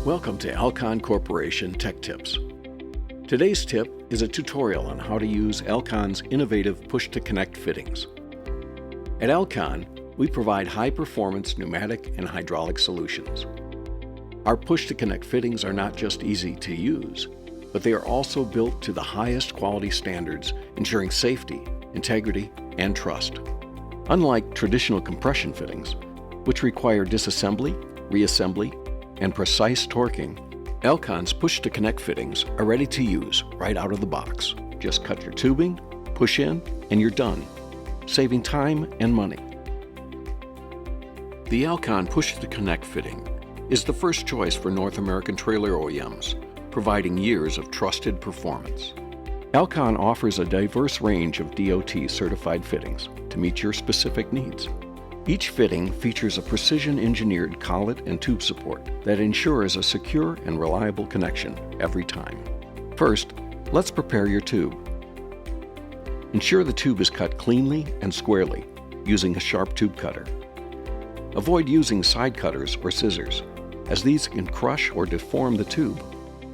Welcome to Alkon Corporation Tech Tips. Today's tip is a tutorial on how to use Alkon's innovative push-to-connect fittings. At Alkon, we provide high-performance pneumatic and hydraulic solutions. Our push-to-connect fittings are not just easy to use, but they are also built to the highest quality standards, ensuring safety, integrity, and trust. Unlike traditional compression fittings, which require disassembly, reassembly, and precise torquing, Alkon's push-to-connect fittings are ready to use right out of the box. Just cut your tubing, push in, and you're done, saving time and money. The Alkon push-to-connect fitting is the first choice for North American trailer OEMs, providing years of trusted performance. Alkon offers a diverse range of DOT-certified fittings to meet your specific needs. Each fitting features a precision-engineered collet and tube support that ensures a secure and reliable connection every time. First, let's prepare your tube. Ensure the tube is cut cleanly and squarely using a sharp tube cutter. Avoid using side cutters or scissors, as these can crush or deform the tube,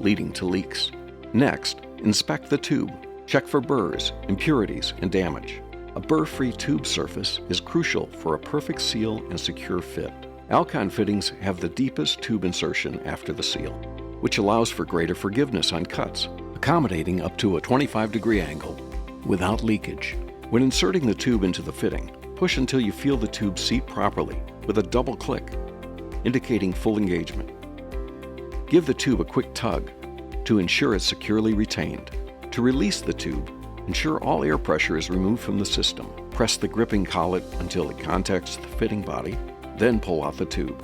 leading to leaks. Next, inspect the tube. Check for burrs, impurities, and damage. A burr-free tube surface is crucial for a perfect seal and secure fit. Alkon fittings have the deepest tube insertion after the seal, which allows for greater forgiveness on cuts, accommodating up to a 25-degree angle without leakage. When inserting the tube into the fitting, push until you feel the tube seat properly with a double click, indicating full engagement. Give the tube a quick tug to ensure it's securely retained. To release the tube, ensure all air pressure is removed from the system. Press the gripping collet until it contacts the fitting body, then pull out the tube.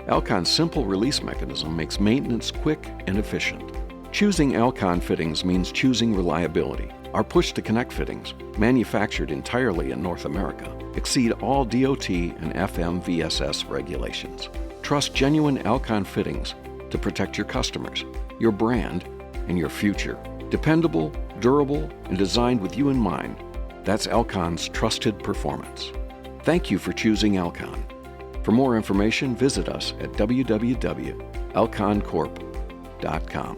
Alkon's simple release mechanism makes maintenance quick and efficient. Choosing Alkon fittings means choosing reliability. Our push-to-connect fittings, manufactured entirely in North America, exceed all DOT and FMVSS regulations. Trust genuine Alkon fittings to protect your customers, your brand, and your future. Dependable, durable, and designed with you in mind. That's Alkon's trusted performance. Thank you for choosing Alkon. For more information, visit us at www.alkoncorp.com.